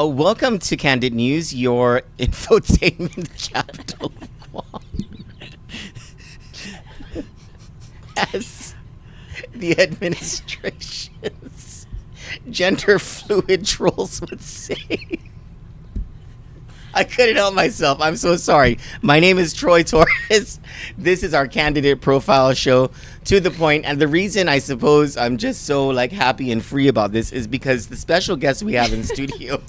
Oh, welcome to Kandit News, your infotainment capital of Guam. As the administration's gender fluid trolls would say. I couldn't help myself. I'm so sorry. My name is Troy Torres. This is our candidate profile show, to the point. And the reason I suppose I'm just so happy and free about this is because the special guest we have in studio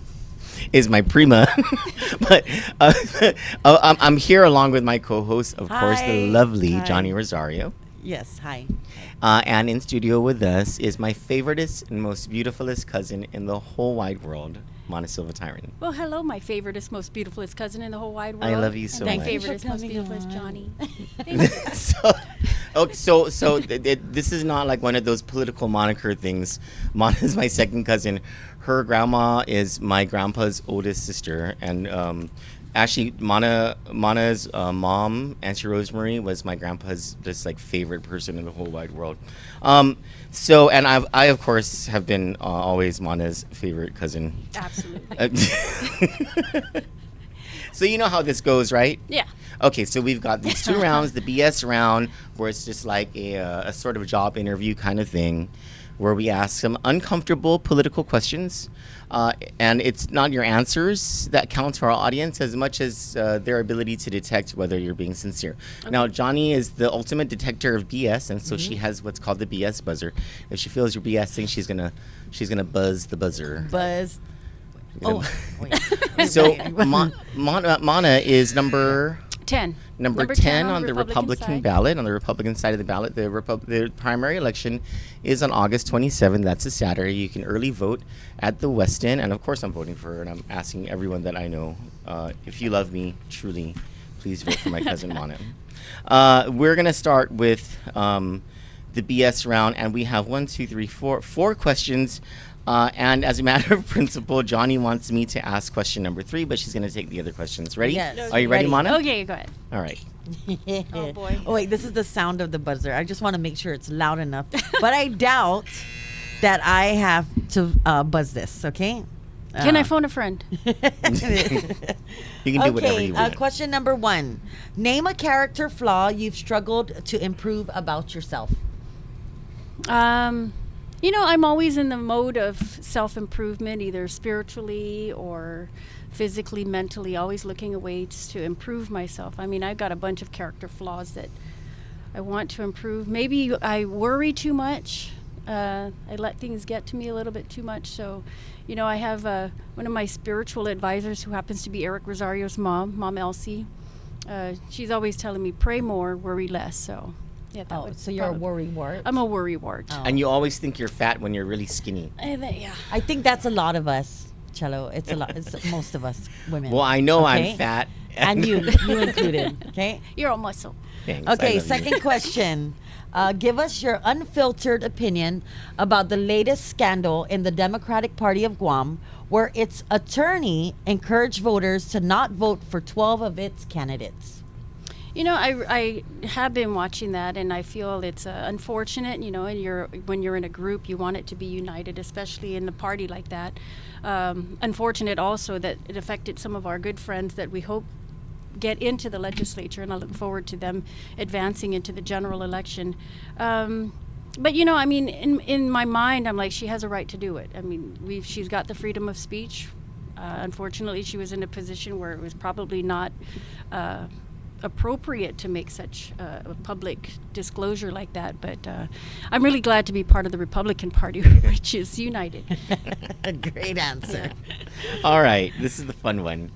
is my prima. But I'm here along with my co-host, of course, the lovely Johnny Rosario. Yes, hi. And in studio with us is my favoriteest and most beautifulest cousin in the whole wide world, Mana Silva Taijeron. Well, hello, my favoriteest, most beautifulest cousin in the whole wide world. I love you so and much. my favoriteest, most beautifulest Johnny. So this is not like one of those political moniker things. Mana is my second cousin. Her grandma is my grandpa's oldest sister, and actually, Mana's mom, Auntie Rosemary, was my grandpa's just favorite person in the whole wide world. And I of course have been always Mana's favorite cousin. Absolutely. So you know how this goes, right? Yeah. Okay, so we've got these two rounds, the BS round, where it's just like a sort of job interview kind of thing, where we ask some uncomfortable political questions. And it's not your answers that count for our audience as much as their ability to detect whether you're being sincere. Okay. Now, Johnny is the ultimate detector of BS, and so she has what's called the BS buzzer. If she feels you're BSing, she's gonna buzz the buzzer. Buzz. Oh, wait. So Mana is number 10. Number 10 on the Republican ballot, on the Republican side of the ballot. The primary election is on August 27th. That's a Saturday. You can early vote at the West End. And, of course, I'm voting for her. And I'm asking everyone that I know, if you love me, truly, please vote for my cousin Mana. We're going to start with the BS round. And we have four questions. And as a matter of principle, Johnny wants me to ask question number 3, but she's going to take the other questions. Ready? Yes. Are you ready, Mana? Okay, go ahead. All right. Oh, boy. Oh, wait, this is the sound of the buzzer. I just want to make sure it's loud enough. But I doubt that I have to buzz this, okay? Can I phone a friend? You can do whatever you want. Question number 1. Name a character flaw you've struggled to improve about yourself. I'm always in the mode of self-improvement, either spiritually or physically, mentally, always looking at ways to improve myself. I mean, I've got a bunch of character flaws that I want to improve. Maybe I worry too much. I let things get to me a little bit too much. So, I have one of my spiritual advisors who happens to be Eric Rosario's Mom Elsie. She's always telling me, pray more, worry less. So... yeah, so you're a worrywart? I'm a worrywart. Oh. And you always think you're fat when you're really skinny. Yeah. I think that's a lot of us, Cello. It's a lot. It's most of us women. Well, I know I'm fat. And you included, okay? You're all muscle. Thanks, okay, second question. Give us your unfiltered opinion about the latest scandal in the Democratic Party of Guam, where its attorney encouraged voters to not vote for 12 of its candidates. I have been watching that, and I feel it's unfortunate. And when you're in a group, you want it to be united, especially in the party like that. Unfortunate also that it affected some of our good friends that we hope get into the legislature, and I look forward to them advancing into the general election. But in my mind, I'm like, she has a right to do it. I mean, she's got the freedom of speech. Unfortunately, she was in a position where it was probably not appropriate to make such a public disclosure like that, but I'm really glad to be part of the Republican Party, which is united. Great answer. All right, this is the fun one.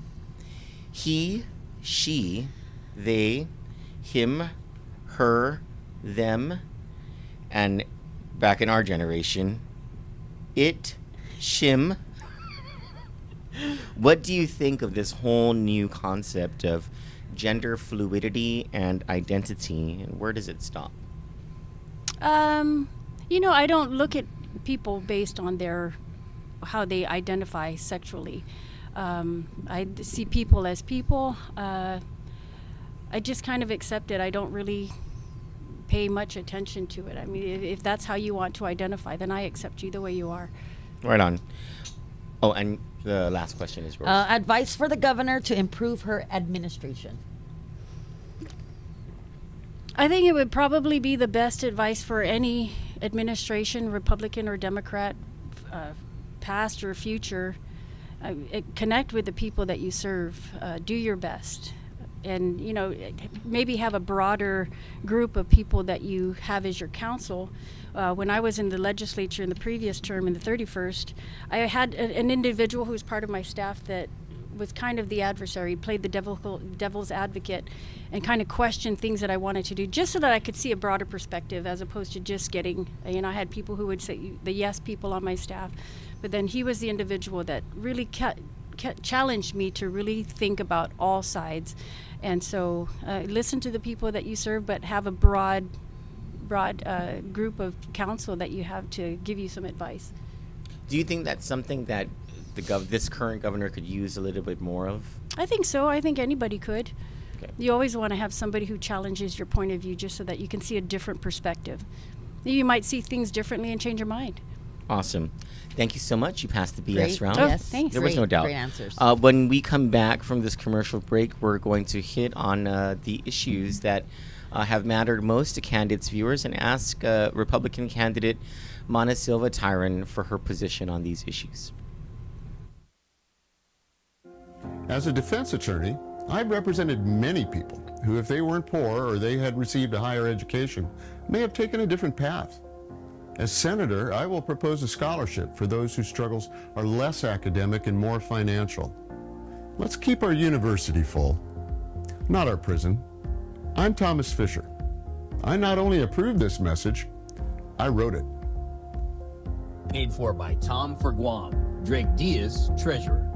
He, she, they, him, her, them, and back in our generation, it, shim. What do you think of this whole new concept of gender fluidity and identity, and where does it stop? I don't look at people based on how they identify sexually. I see people as people. I just kind of accept it. I don't really pay much attention to it. I mean, if that's how you want to identify, then I accept you the way you are. Right on. Oh, and The last question is yours. Advice for the governor to improve her administration. I think it would probably be the best advice for any administration, Republican or Democrat, past or future. Connect with the people that you serve. Do your best. And, you know, maybe have a broader group of people that you have as your counsel. When I was in the legislature in the previous term, in the 31st, I had an individual who was part of my staff that was kind of the adversary, played the devil's advocate, and kind of questioned things that I wanted to do, just so that I could see a broader perspective, as opposed to just getting, you know, I had people who would say, the yes people on my staff, but then he was the individual that really challenged me to really think about all sides. And so listen to the people that you serve, but have a broad group of counsel that you have to give you some advice. Do you think that's something that this current governor could use a little bit more of? I think so. I think anybody could. Okay. You always want to have somebody who challenges your point of view, just so that you can see a different perspective. You might see things differently and change your mind. Awesome. Thank you so much. You passed the BS Great. round. Oh, Yes. thanks. There was no doubt. Great answers. When we come back from this commercial break, we're going to hit on the issues that have mattered most to Kandit's viewers and ask Republican candidate Mana Silva Taijeron for her position on these issues. As a defense attorney, I've represented many people who, if they weren't poor or they had received a higher education, may have taken a different path. As senator, I will propose a scholarship for those whose struggles are less academic and more financial. Let's keep our university full, not our prison. I'm Thomas Fisher. I not only approve this message, I wrote it. Paid for by Tom for Guam, Drake Diaz, Treasurer.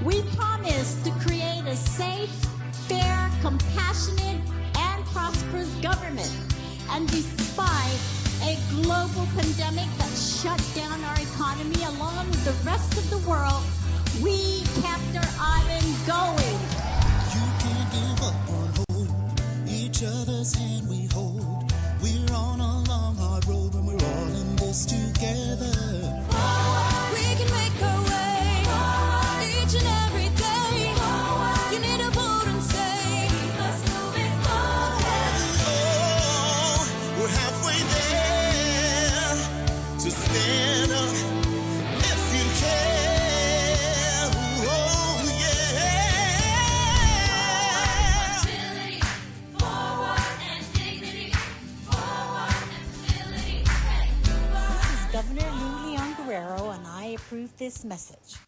We promise to create a safe, fair, compassionate, and prosperous government. And despite a global pandemic that shut down our economy along with the rest of the world, we kept our island going. You can't give up on hope. Each other's hand we hold. We're on a long, hard road and we're all in this together. We can make our way each and every day. You need to vote and say, let's move it forward. Oh, we're halfway there. So stand up if you can. Oh, yeah. Forward and dignity. Forward and stability. This is Governor Lou Leon Guerrero, and I approve this message.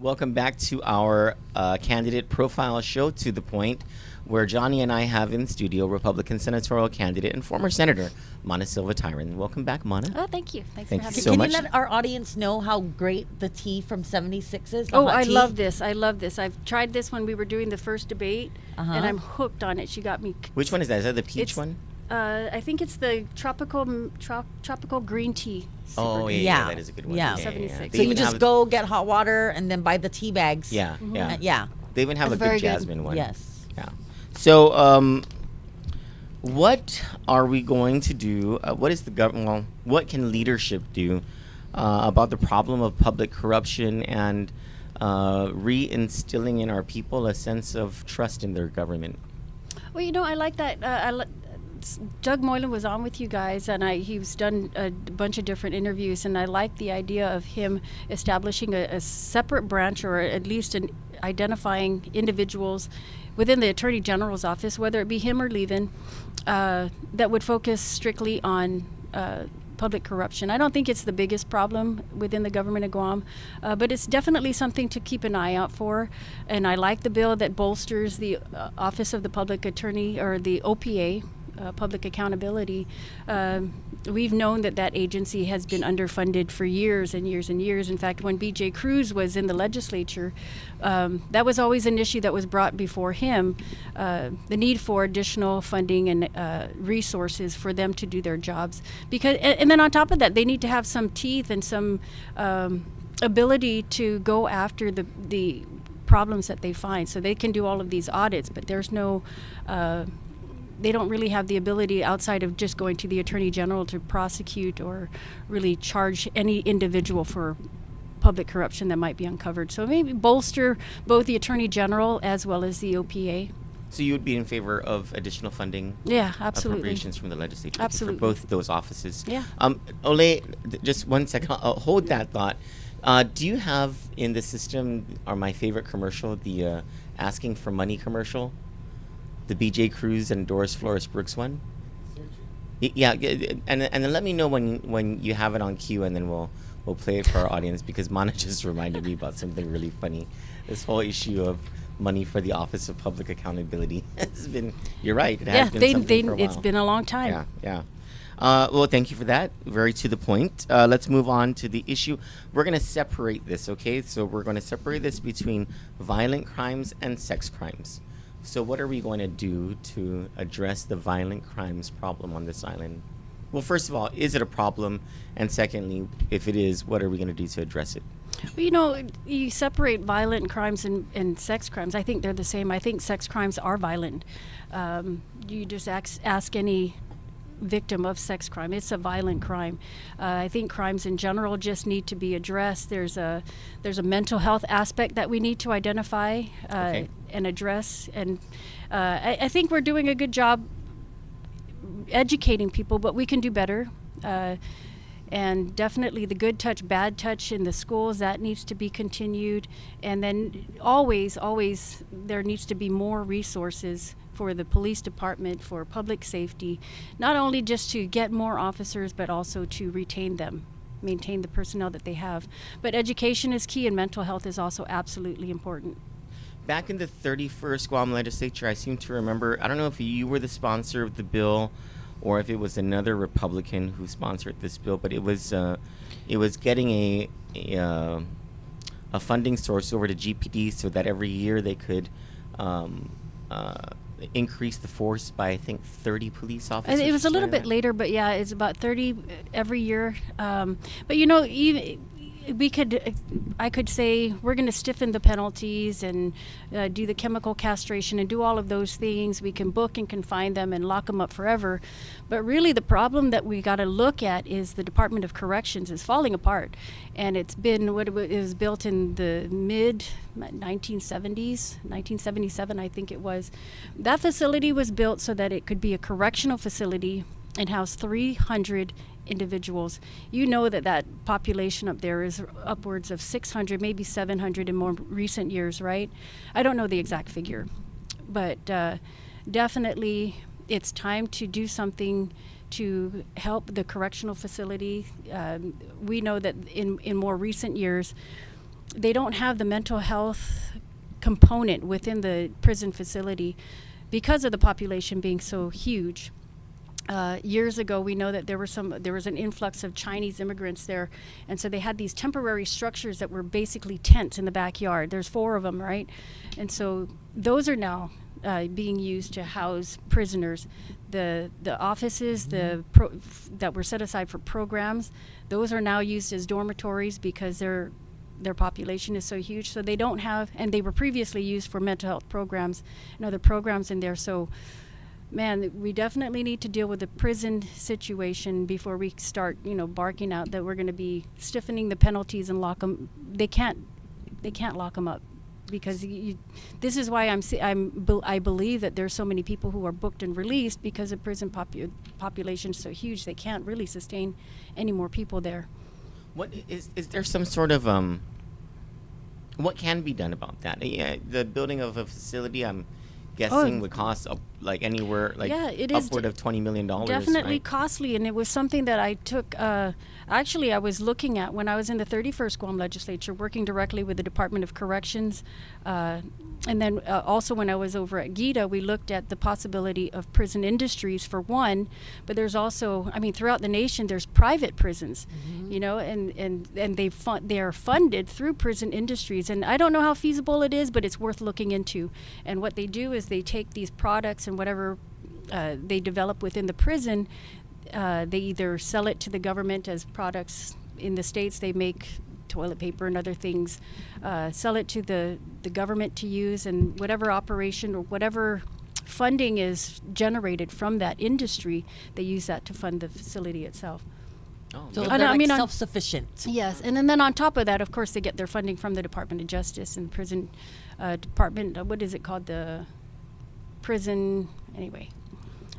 Welcome back to our candidate profile show, To the Point, where Johnny and I have in studio Republican senatorial candidate and former Senator Mana Silva Taijeron. Welcome back, Mana. Oh, thank you. Thanks Thank for you having so me. much. Can you let our audience know how great the tea from 76 is? the Oh, hot I tea? love this. I love this. I've tried this when we were doing the first debate, Uh-huh. and I'm hooked on it. She got me. Which one is that? Is that the peach It's- one? I think it's the tropical green tea. Super Oh, green. yeah, that is a good one. Yeah. 76. They So you even just have- go get hot water and then buy the tea bags. Yeah, yeah. Yeah. They even have It's a very good good. jasmine one. Yes. Yeah. So, what are we going to do? What is the government? Well, what can leadership do about the problem of public corruption and reinstilling in our people a sense of trust in their government? Well, I like that. Doug Moylan was on with you guys, and he's done a bunch of different interviews, and I like the idea of him establishing a separate branch, or at least identifying individuals within the Attorney General's office, whether it be him or Levin, that would focus strictly on public corruption. I don't think it's the biggest problem within the government of Guam, but it's definitely something to keep an eye out for. And I like the bill that bolsters the Office of the Public Attorney, or the OPA, Public Accountability. We've known that agency has been underfunded for years and years and years. In fact, when B.J. Cruz was in the legislature, that was always an issue that was brought before him, the need for additional funding and resources for them to do their jobs. And then on top of that, they need to have some teeth and some ability to go after the problems that they find. So they can do all of these audits, but there's no they don't really have the ability, outside of just going to the Attorney General, to prosecute or really charge any individual for public corruption that might be uncovered. So maybe bolster both the Attorney General as well as the OPA. So you would be in favor of additional funding? Yeah, absolutely. Appropriations from the legislature Absolutely. for both those offices. Yeah. Ole, just 1 second. I'll hold that thought. Do you have in the system, or my favorite commercial, the asking for money commercial? The B.J. Cruz and Doris Flores Brooks one? Yeah, and then let me know when you have it on cue, and then we'll play it for our audience, because Mana just reminded me about something really funny. This whole issue of money for the Office of Public Accountability has been, you're right, it has been something for a while. It's been a long time. Yeah. Well, thank you for that. Very to the point. Let's move on to the issue. We're going to separate this, okay? So we're going to separate this between violent crimes and sex crimes. So what are we going to do to address the violent crimes problem on this island? Well, first of all, is it a problem? And secondly, if it is, what are we going to do to address it? Well, you separate violent crimes and sex crimes. I think they're the same. I think sex crimes are violent. You just ask any victim of sex crime. It's a violent crime. I think crimes in general just need to be addressed. There's a mental health aspect that we need to identify and address. And I think we're doing a good job educating people, but we can do better. And definitely the good touch, bad touch in the schools, that needs to be continued. And then always there needs to be more resources for the police department, for public safety, not only just to get more officers, but also to retain them, maintain the personnel that they have. But education is key, and mental health is also absolutely important. Back in the 31st Guam legislature, I seem to remember, I don't know if you were the sponsor of the bill or if it was another Republican who sponsored this bill, but it was getting a funding source over to GPD so that every year they could increase the force by, I think, 30 police officers. It was a little bit later. later, but yeah, it's about 30 every year. But even I could say we're going to stiffen the penalties and do the chemical castration and do all of those things. We can book and confine them and lock them up forever. But really the problem that we got to look at is the Department of Corrections is falling apart. And it's been, it was built in the mid 1970s, 1977 I think it was. That facility was built so that it could be a correctional facility and house 300 individuals. You know that population up there is upwards of 600, maybe 700 in more recent years, right? I don't know the exact figure, but definitely it's time to do something to help the correctional facility. We know that in more recent years, they don't have the mental health component within the prison facility because of the population being so huge. Years ago, we know that there was an influx of Chinese immigrants there, and so they had these temporary structures that were basically tents in the backyard. There's 4 of them, right? And so those are now being used to house prisoners. The offices that were set aside for programs, those are now used as dormitories because their population is so huge. So they don't have, and they were previously used for mental health programs and other programs in there. So man, we definitely need to deal with the prison situation before we start, barking out that we're going to be stiffening the penalties and lock them. They can't lock them up because this is why I believe that there's so many people who are booked and released because the prison population is so huge. They can't really sustain any more people there. What is there some sort of what can be done about that? The building of a facility, I'm guessing, would cost anywhere upward of $20 million. Definitely right? Costly, and it was something that I took. Actually, I was looking at when I was in the 31st Guam legislature, working directly with the Department of Corrections, and then also when I was over at GITA, we looked at the possibility of prison industries for one, but there's also, throughout the nation, there's private prisons, and they are funded through prison industries, and I don't know how feasible it is, but it's worth looking into. And what they do is they take these products and whatever they develop within the prison, they either sell it to the government as products. In the States, they make toilet paper and other things, sell it to the government to use, and whatever operation or whatever funding is generated from that industry, they use that to fund the facility itself. Oh, So good. they're self-sufficient. Yes, and then on top of that, of course, they get their funding from the Department of Justice and prison department. What is it called? The prison, anyway,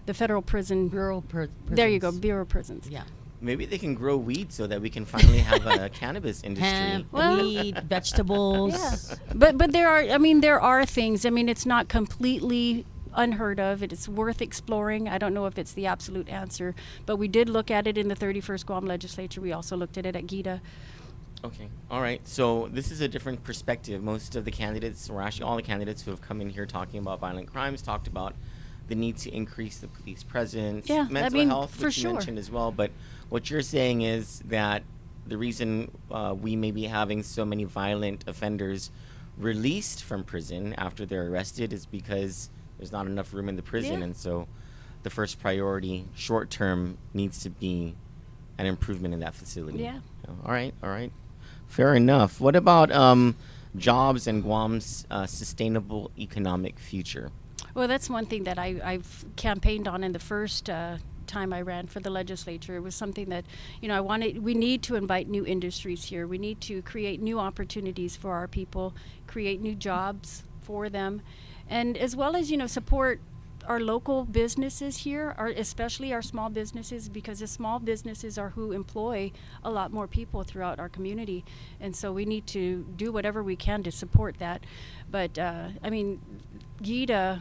the federal prison Bureau There you go, Bureau of Prisons. Yeah. Maybe they can grow weed so that we can finally have a cannabis industry. Hemp, Well- weed, vegetables. Yeah. But there are things. It's not completely unheard of. It's worth exploring. I don't know if it's the absolute answer, but we did look at it in the 31st Guam legislature. We also looked at it at GITA. Okay. All right. So this is a different perspective. Most of the candidates, or actually all the candidates who have come in here talking about violent crimes, talked about the need to increase the police presence, Yeah, mental health, for which you sure. mentioned as well. But what you're saying is that the reason we may be having so many violent offenders released from prison after they're arrested is because there's not enough room in the prison. Yeah. And so the first priority, short term, needs to be an improvement in that facility. Yeah. All right. Fair enough. What about jobs and Guam's sustainable economic future? Well, that's one thing that I've campaigned on in the first time I ran for the legislature. It was something that, we need to invite new industries here. We need to create new opportunities for our people, create new jobs for them, and as well as, support our local businesses here, especially our small businesses, because the small businesses are who employ a lot more people throughout our community. And so we need to do whatever we can to support that. But, GITA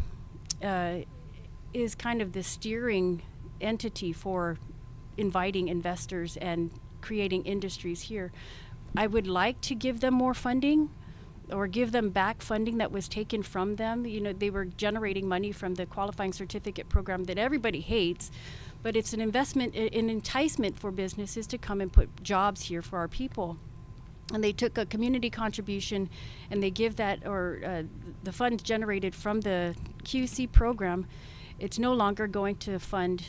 is kind of the steering entity for inviting investors and creating industries here. I would like to give them more funding, or give them back funding that was taken from them. They were generating money from the qualifying certificate program that everybody hates, but it's an investment, an enticement for businesses to come and put jobs here for our people. And they took a community contribution and they give that, or the funds generated from the QC program, it's no longer going to fund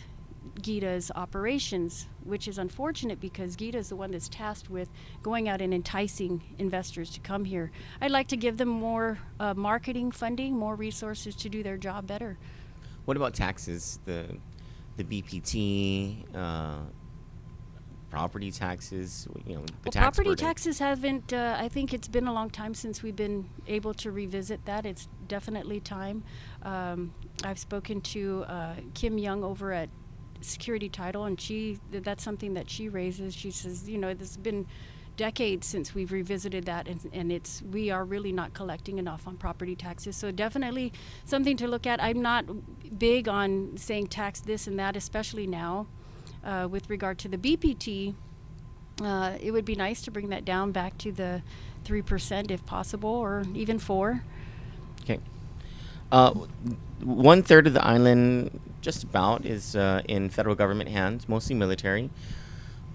GITA's operations, which is unfortunate because GITA is the one that's tasked with going out and enticing investors to come here. I'd like to give them more marketing funding, more resources to do their job better. What about taxes? The BPT, property taxes, the tax Property burden. taxes haven't, I think it's been a long time since we've been able to revisit that. It's definitely time. I've spoken to Kim Young over at Security Title, and that's something that she raises. She says, it's been decades since we've revisited that, and we are really not collecting enough on property taxes. So definitely something to look at. I'm not big on saying tax this and that, especially now. With regard to the BPT, It would be nice to bring that down back to the 3% if possible, or even 4%. Okay. 1/3 of the island, just about, is in federal government hands, mostly military.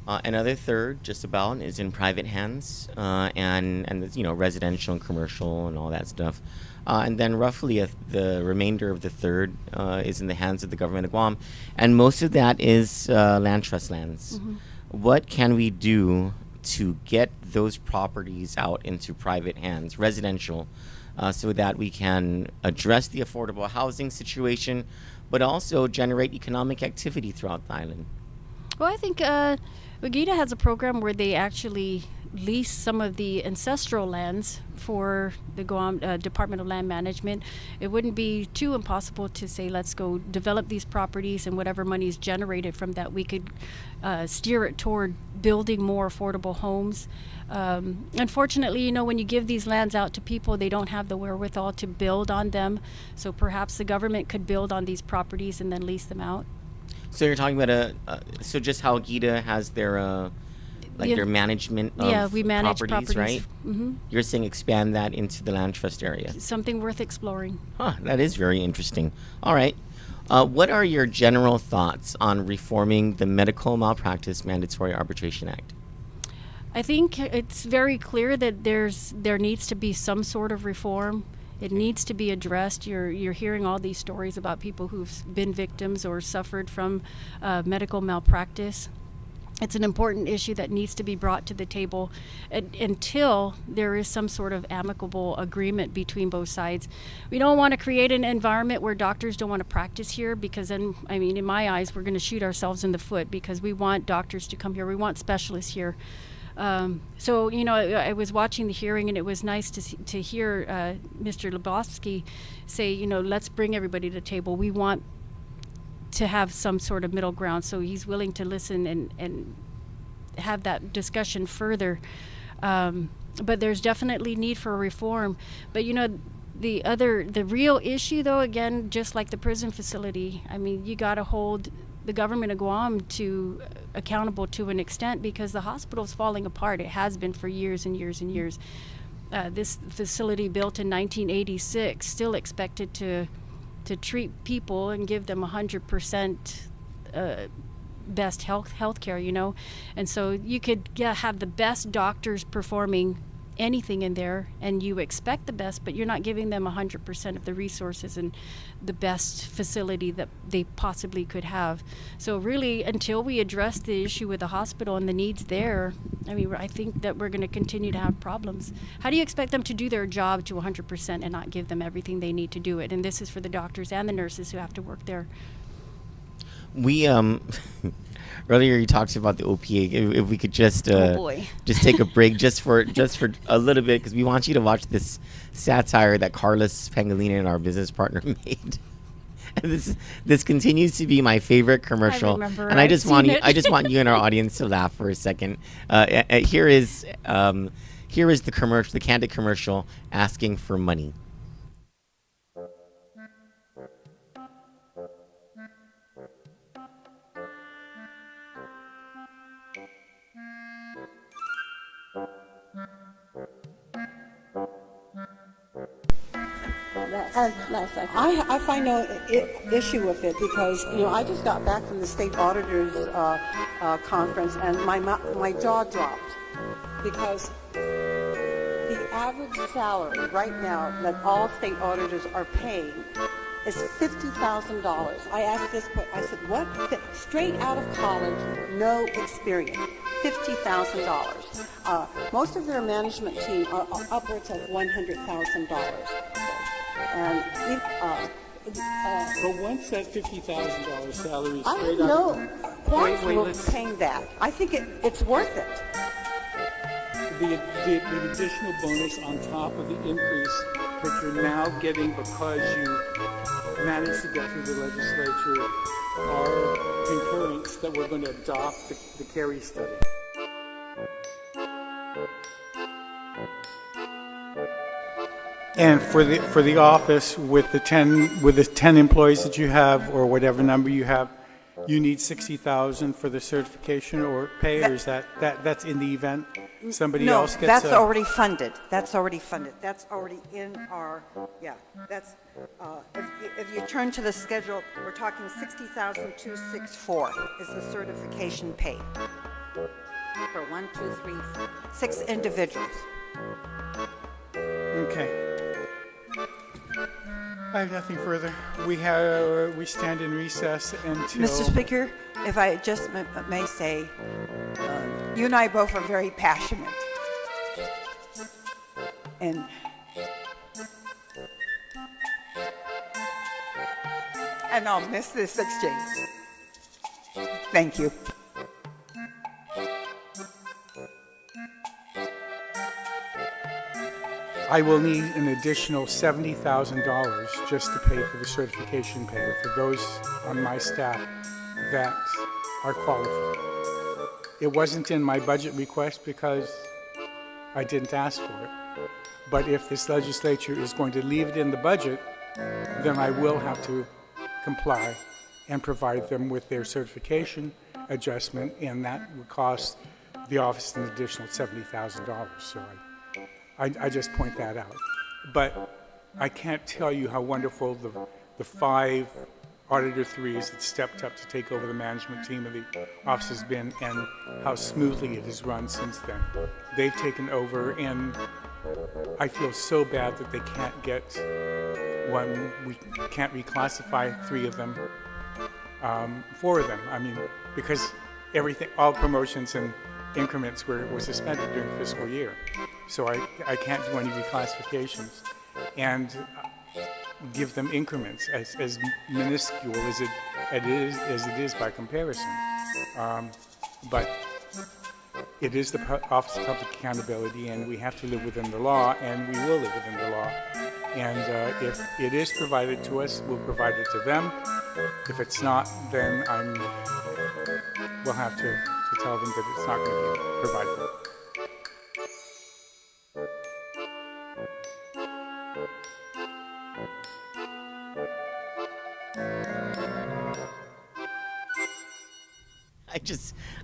Another third, just about, is in private hands, and it's, residential and commercial and all that stuff. And then roughly the remainder of the third is in the hands of the government of Guam, and most of that is land trust lands. Mm-hmm. What can we do to get those properties out into private hands, residential, so that we can address the affordable housing situation, but also generate economic activity throughout the island? Well, I think Wagita has a program where they actually lease some of the ancestral lands for the Guam Department of Land Management. It wouldn't be too impossible to say, let's go develop these properties, and whatever money is generated from that, we could steer it toward building more affordable homes. Unfortunately, when you give these lands out to people, they don't have the wherewithal to build on them. So perhaps the government could build on these properties and then lease them out. So you're talking about so just how Gita has their their management of we manage properties, right? Mm-hmm. You're saying expand that into the land trust area. Something worth exploring. Huh, that is very interesting. All right. What are your general thoughts on reforming the Medical Malpractice Mandatory Arbitration Act? I think it's very clear that there needs to be some sort of reform. It needs to be addressed. You're hearing all these stories about people who've been victims or suffered from medical malpractice. It's an important issue that needs to be brought to the table until there is some sort of amicable agreement between both sides. We don't want to create an environment where doctors don't want to practice here, because then, in my eyes, we're going to shoot ourselves in the foot, because we want doctors to come here. We want specialists here. So, I was watching the hearing, and it was nice to hear Mr. Lebowski say, let's bring everybody to the table. We want to have some sort of middle ground. So he's willing to listen and have that discussion further. But there's definitely need for reform. But, the real issue, though, again, just like the prison facility, you got to hold the government of Guam to accountable to an extent, because the hospital's falling apart. It has been for years and years and years. This facility, built in 1986, still expected to treat people and give them 100% best health care, and so you could have the best doctors performing anything in there, and you expect the best, but you're not giving them 100% of the resources and the best facility that they possibly could have. So really, until we address the issue with the hospital and the needs there, I think that we're going to continue to have problems. How do you expect them to do their job to 100% and not give them everything they need to do it? And this is for the doctors and the nurses who have to work there. We earlier you talked about the OPA. If we could just just take a break just for a little bit, because we want you to watch this satire that Carlos Pangolina, our business partner, made. And this continues to be my favorite commercial. I remember. And I just want you and our audience to laugh for a second. Here is the commercial, the Kandit commercial, asking for money. I find no issue with it, because I just got back from the state auditors conference, and my jaw dropped, because the average salary right now that all state auditors are paying is $50,000. I asked this, I said, what? Straight out of college, no experience, $50,000. Most of their management team are upwards of $100,000. And but once that $50,000 salary is I straight have no up, qualms with paying that. I think it's worth it. the additional bonus on top of the increase that you're now getting because you managed to get through the legislature are concurrence that we're going to adopt the Kerry study. And for the office with the 10 employees that you have, or whatever number you have, you need 60,000 for the certification or pay, or is that's in the event somebody else gets that's already funded. That's already funded. That's already in our, that's, if you turn to the schedule, we're talking 60,264 is the certification pay for 1, 2, 3, 6 individuals. Okay. I have nothing further. We stand in recess until... Mr. Speaker, if I just may say, you and I both are very passionate. And I'll miss this exchange. Thank you. I will need an additional $70,000 just to pay for the certification pay for those on my staff that are qualified. It wasn't in my budget request because I didn't ask for it. But if this legislature is going to leave it in the budget, then I will have to comply and provide them with their certification adjustment, and that would cost the office an additional $70,000. So I just point that out. But I can't tell you how wonderful the 5 Auditor 3s that stepped up to take over the management team of the office has been, and how smoothly it has run since then. They've taken over, and I feel so bad that they can't get one. We can't reclassify 3 of them, 4 of them. I mean, because everything, all promotions and increments were suspended during the fiscal year. So I can't do any reclassifications and give them increments as minuscule as it is by comparison. But it is the Office of Public Accountability, and we have to live within the law, and we will live within the law. And if it is provided to us, we'll provide it to them. If it's not, then we'll have to tell them that it's not going to be provided.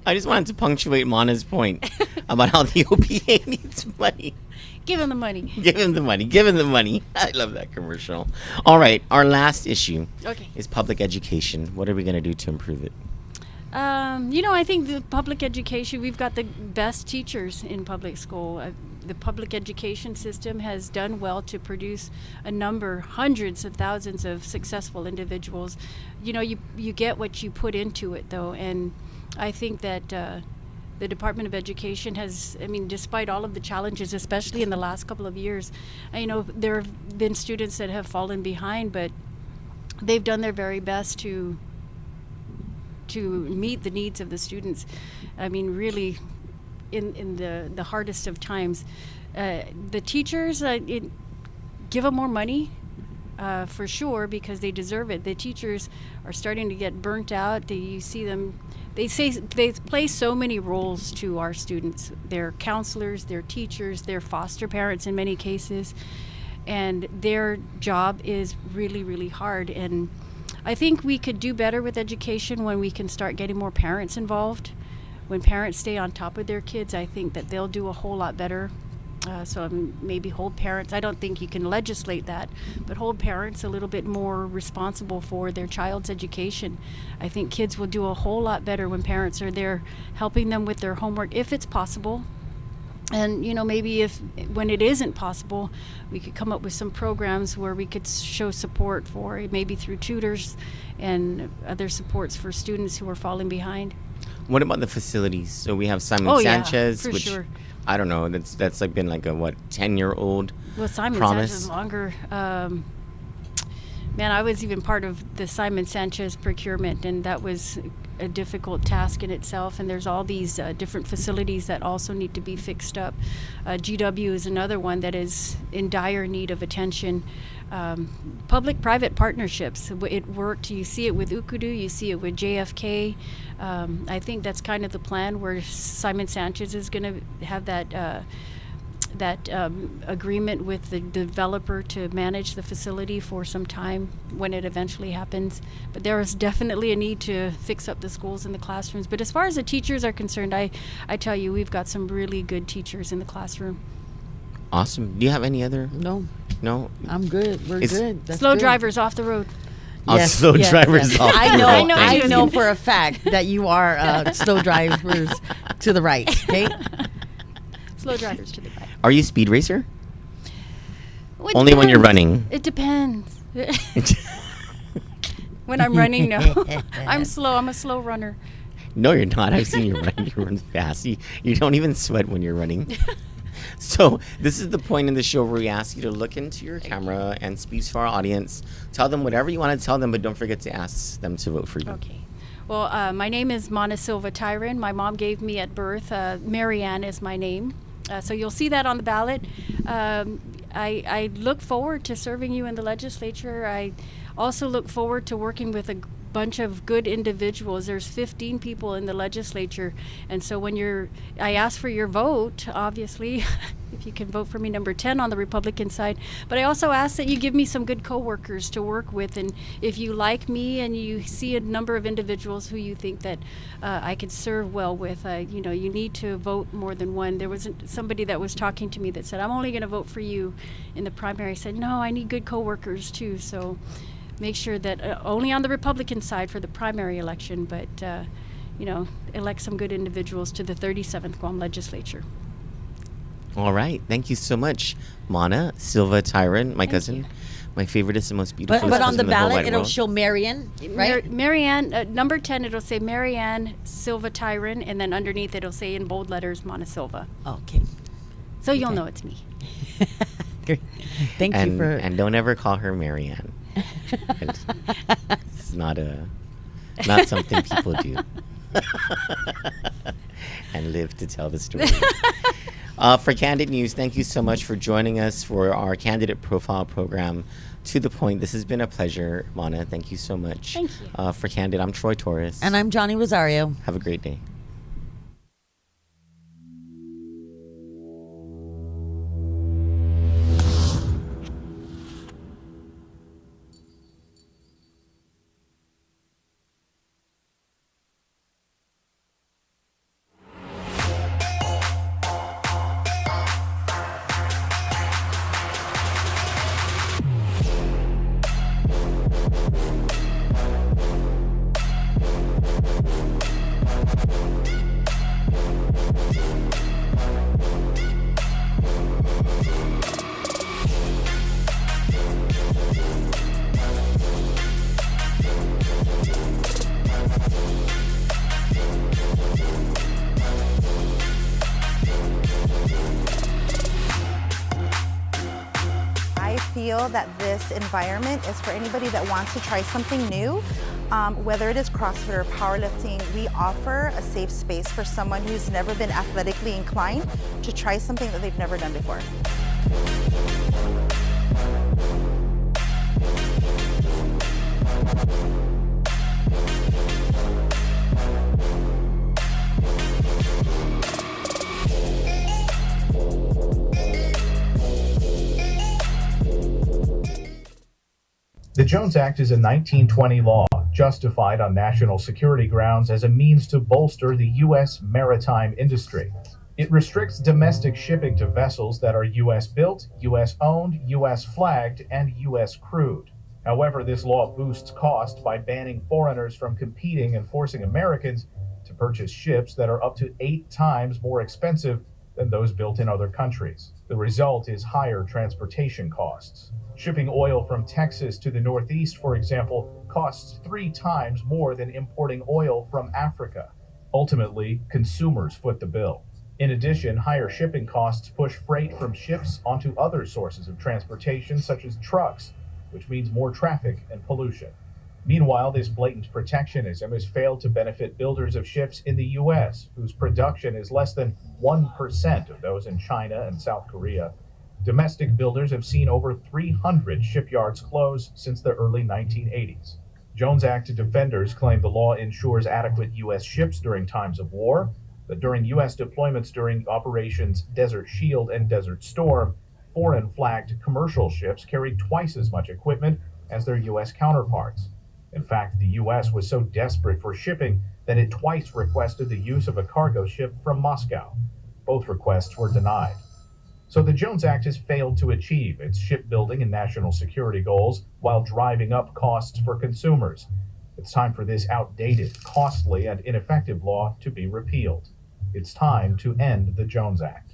I just wanted to punctuate Mana's point about how the OPA needs money. Give him the money. Give him the money. Give him the money. I love that commercial. All right, our last issue is public education. What are we going to do to improve it? I think the public education, we've got the best teachers in public school. The public education system has done well to produce hundreds of thousands of successful individuals. You get what you put into it, though, and I think that the Department of Education has, despite all of the challenges, especially in the last couple of years, there have been students that have fallen behind, but they've done their very best to meet the needs of the students. Really, in the hardest of times, the teachers give them more money for sure, because they deserve it. The teachers are starting to get burnt out. You see them. They play so many roles to our students. They're counselors, they're teachers, they're foster parents in many cases, and their job is really, really hard. And I think we could do better with education when we can start getting more parents involved. When parents stay on top of their kids, I think that they'll do a whole lot better. So maybe hold parents. I don't think you can legislate that, but hold parents a little bit more responsible for their child's education. I think kids will do a whole lot better when parents are there helping them with their homework, if it's possible. And maybe when it isn't possible, we could come up with some programs where we could show support for it, maybe through tutors and other supports for students who are falling behind. What about the facilities? So we have Simon Sanchez, for which sure. I don't know. That's like been like a 10-year-old. Well, Simon promise. Sanchez is longer. I was even part of the Simon Sanchez procurement, and that was a difficult task in itself. And there's all these different facilities that also need to be fixed up. GW is another one that is in dire need of attention. Public-private partnerships. It worked. You see it with Ukudu. You see it with JFK. I think that's kind of the plan, where Simon Sanchez is going to have that that agreement with the developer to manage the facility for some time when it eventually happens. But there is definitely a need to fix up the schools and the classrooms. But as far as the teachers are concerned, I tell you, we've got some really good teachers in the classroom. Awesome. Do you have any other? No. No? I'm good. We're good. That's Slow good. drivers off the road. Slow drivers off I the know. road. I Thank know you. for a fact that you are slow drivers to the right. Okay. Slow drivers to the right. Are you a speed racer? Well, it Only when you're depends. running. It depends. When I'm running, no. I'm slow. I'm a slow runner. No, you're not. I've seen you run. You run fast. You don't even sweat when you're running. So this is the point in the show where we ask you to look into your camera and speak to our audience. Tell them whatever you want to tell them, but don't forget to ask them to vote for you. Okay. Well, my name is Mana Silva Taijeron. My mom gave me at birth. Marianne is my name. So you'll see that on the ballot. I look forward to serving you in the legislature. I also look forward to working with a bunch of good individuals. There's 15 people in the legislature, and so when I ask for your vote, obviously, if you can vote for me, number 10 on the Republican side. But I also ask that you give me some good coworkers to work with, and if you like me and you see a number of individuals who you think that I could serve well with, you need to vote more than one. There was somebody that was talking to me that said, I'm only going to vote for you in the primary. I said, no, I need good coworkers too. So make sure that only on the Republican side for the primary election, but elect some good individuals to the 37th Guam legislature. All right. Thank you so much, Mana Silva Taijeron, my cousin. My favorite is the most beautiful. But on the cousin in whole ballot, wide it'll world. show Marianne, right? Marianne, number 10, it'll say Marianne Silva Taijeron, and then underneath it'll say in bold letters Mana Silva. Okay. So you'll know it's me. Thank you for. And don't ever call her Marianne. It's not something people do. And live to tell the story. For Kandit News, thank you so much for joining us for our candidate profile program. To the point, this has been a pleasure, Mana. Thank you so much. Thank you. For Kandit, I'm Troy Torres. And I'm Johnny Rosario. Have a great day. I feel that this environment is for anybody that wants to try something new, whether it is CrossFit or powerlifting. We offer a safe space for someone who's never been athletically inclined to try something that they've never done before. The Jones Act is a 1920 law justified on national security grounds as a means to bolster the U.S. maritime industry. It restricts domestic shipping to vessels that are U.S. built, U.S. owned, U.S. flagged, and U.S. crewed. However, this law boosts cost by banning foreigners from competing and forcing Americans to purchase ships that are up to 8 times more expensive than those built in other countries. The result is higher transportation costs. Shipping oil from Texas to the Northeast, for example, costs 3 times more than importing oil from Africa. Ultimately, consumers foot the bill. In addition, higher shipping costs push freight from ships onto other sources of transportation, such as trucks, which means more traffic and pollution. Meanwhile, this blatant protectionism has failed to benefit builders of ships in the U.S., whose production is less than 1% of those in China and South Korea. Domestic builders have seen over 300 shipyards close since the early 1980s. Jones Act defenders claim the law ensures adequate U.S. ships during times of war. But during U.S. deployments during Operations Desert Shield and Desert Storm, foreign flagged commercial ships carried twice as much equipment as their U.S. counterparts. In fact, the U.S. was so desperate for shipping that it twice requested the use of a cargo ship from Moscow. Both requests were denied. So the Jones Act has failed to achieve its shipbuilding and national security goals while driving up costs for consumers. It's time for this outdated, costly, and ineffective law to be repealed. It's time to end the Jones Act.